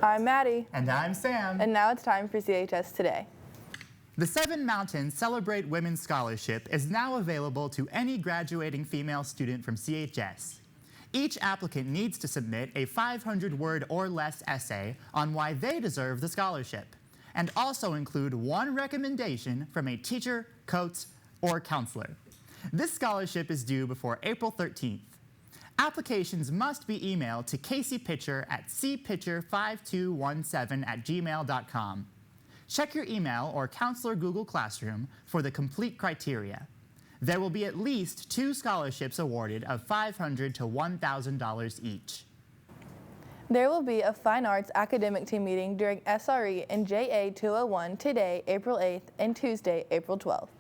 I'm Maddie. And I'm Sam. And now it's time for CHS Today. The Seven Mountains Celebrate Women's Scholarship is now available to any graduating female student from CHS. Each applicant needs to submit a 500-word or less essay on why they deserve the scholarship, and also include one recommendation from a teacher, coach, or counselor. This scholarship is due before April 13th. Applications must be emailed to Casey Pitcher at cpitcher5217@gmail.com. Check your email or counselor Google Classroom for the complete criteria. There will be at least 2 scholarships awarded of $500 to $1,000 each. There will be a Fine Arts Academic Team meeting during SRE in JA 201 today, April 8th, and Tuesday, April 12th.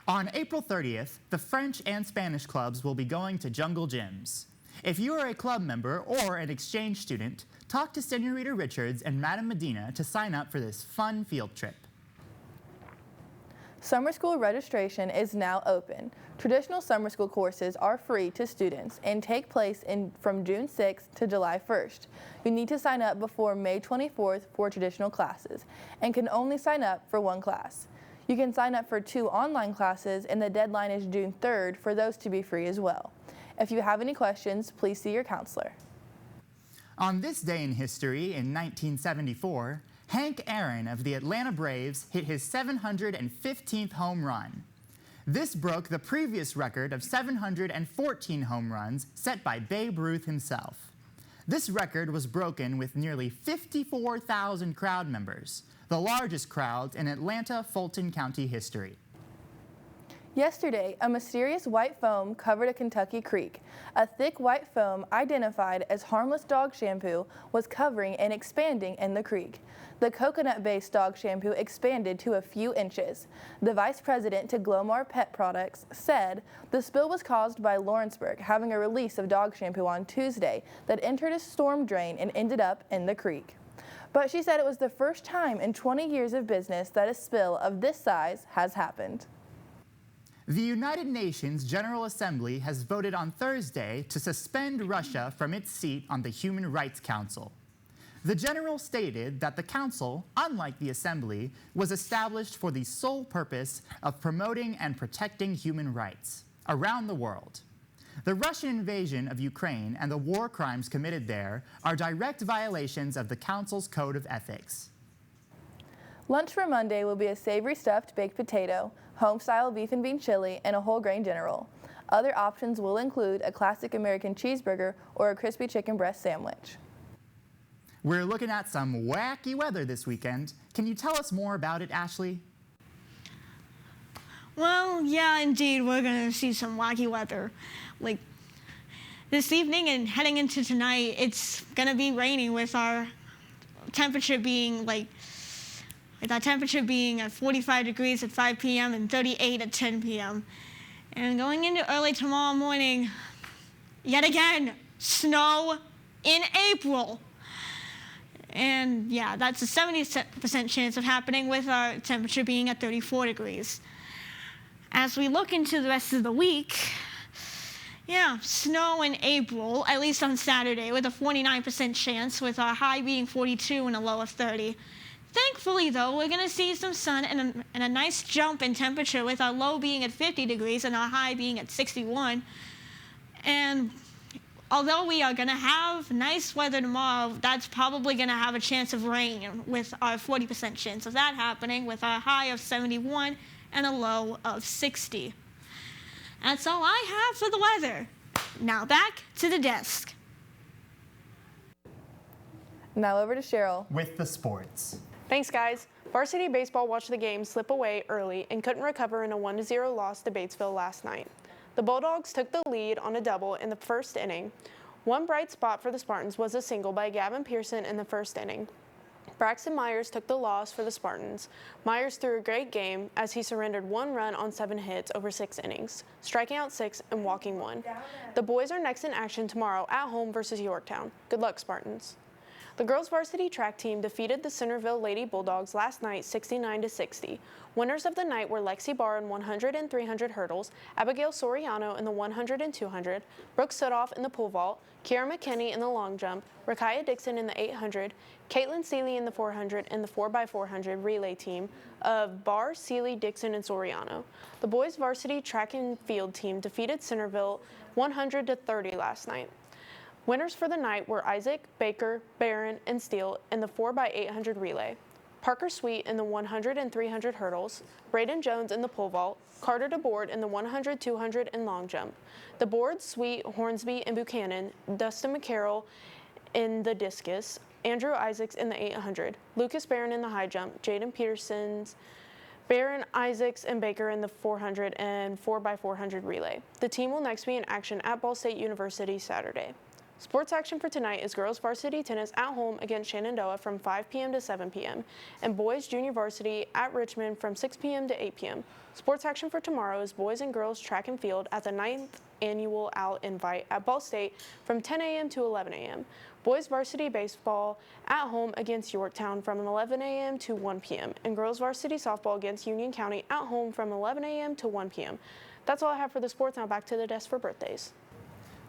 On April 30th, the French and Spanish clubs will be going to Jungle Gyms. If you are a club member or an exchange student, talk to Senorita Richards and Madam Medina to sign up for this fun field trip. Summer school registration is now open. Traditional summer school courses are free to students and take place from June 6th to July 1st. You need to sign up before May 24th for traditional classes and can only sign up for one class. You can sign up for 2 online classes, and the deadline is June 3rd for those to be free as well. If you have any questions, please see your counselor. On this day in history in 1974, Hank Aaron of the Atlanta Braves hit his 715th home run. This broke the previous record of 714 home runs set by Babe Ruth himself. This record was broken with nearly 54,000 crowd members, the largest crowds in Atlanta Fulton County history. Yesterday, a mysterious white foam covered a Kentucky creek. A thick white foam identified as harmless dog shampoo was covering and expanding in the creek. The coconut-based dog shampoo expanded to a few inches. The vice president to Glomar Pet Products said the spill was caused by Lawrenceburg having a release of dog shampoo on Tuesday that entered a storm drain and ended up in the creek. But she said it was the first time in 20 years of business that a spill of this size has happened. The United Nations General Assembly has voted on Thursday to suspend Russia from its seat on the Human Rights Council. The General stated that the Council, unlike the Assembly, was established for the sole purpose of promoting and protecting human rights around the world. The Russian invasion of Ukraine and the war crimes committed there are direct violations of the Council's Code of Ethics. Lunch for Monday will be a savory stuffed baked potato, home-style beef and bean chili, and a whole grain dinner roll. Other options will include a classic American cheeseburger or a crispy chicken breast sandwich. We're looking at some wacky weather this weekend. Can you tell us more about it, Ashley? Well, yeah, indeed, we're going to see some wacky weather. Like this evening and heading into tonight, it's going to be raining with our temperature being at 45 degrees at 5 p.m. and 38 at 10 p.m. And going into early tomorrow morning, yet again, snow in April. And yeah, that's a 70% chance of happening with our temperature being at 34 degrees. As we look into the rest of the week, yeah, snow in April, at least on Saturday, with a 49% chance, with our high being 42 and a low of 30. Thankfully, though, we're going to see some sun and a nice jump in temperature, with our low being at 50 degrees and our high being at 61. And although we are going to have nice weather tomorrow, that's probably going to have a chance of rain, with our 40% chance of that happening, with our high of 71 and a low of 60. That's all I have for the weather. Now back to the desk. Now over to Cheryl with the sports. Thanks, guys. Varsity baseball watched the game slip away early and couldn't recover in a 1-0 loss to Batesville last night. The Bulldogs took the lead on a double in the first inning. One bright spot for the Spartans was a single by Gavin Pearson in the first inning. Braxton Myers took the loss for the Spartans. Myers threw a great game as he surrendered 1 run on 7 hits over 6 innings, striking out 6 and walking 1. The boys are next in action tomorrow at home versus Yorktown. Good luck, Spartans. The girls varsity track team defeated the Centerville Lady Bulldogs last night 69-60. Winners of the night were Lexi Barr in 100 and 300 hurdles, Abigail Soriano in the 100 and 200, Brooke Sudoff in the pole vault, Kiara McKinney in the long jump, Rakaya Dixon in the 800, Caitlin Seeley in the 400, and the 4x400 relay team of Barr, Seeley, Dixon, and Soriano. The boys varsity track and field team defeated Centerville 100-30 last night. Winners for the night were Isaac, Baker, Barron, and Steele in the 4x800 relay, Parker Sweet in the 100 and 300 hurdles, Braden Jones in the pole vault, Carter DeBoard in the 100, 200, and long jump. The Board, Sweet, Hornsby, and Buchanan, Dustin McCarroll in the discus, Andrew Isaacs in the 800, Lucas Barron in the high jump, Jaden Peterson's, Barron, Isaacs, and Baker in the 400 and 4x400 relay. The team will next be in action at Ball State University Saturday. Sports action for tonight is girls varsity tennis at home against Shenandoah from 5 p.m. to 7 p.m. and boys junior varsity at Richmond from 6 p.m. to 8 p.m. Sports action for tomorrow is boys and girls track and field at the 9th annual Out Invite at Ball State from 10 a.m. to 11 a.m. Boys varsity baseball at home against Yorktown from 11 a.m. to 1 p.m. and girls varsity softball against Union County at home from 11 a.m. to 1 p.m. That's all I have for the sports. Now back to the desk for birthdays.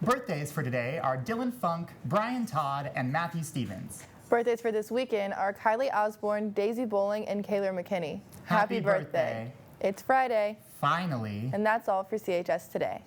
Birthdays for today are Dylan Funk, Brian Todd, and Matthew Stevens. Birthdays for this weekend are Kylie Osborne, Daisy Bowling, and Kayla McKinney. Happy birthday. It's Friday. Finally. And that's all for CHS Today.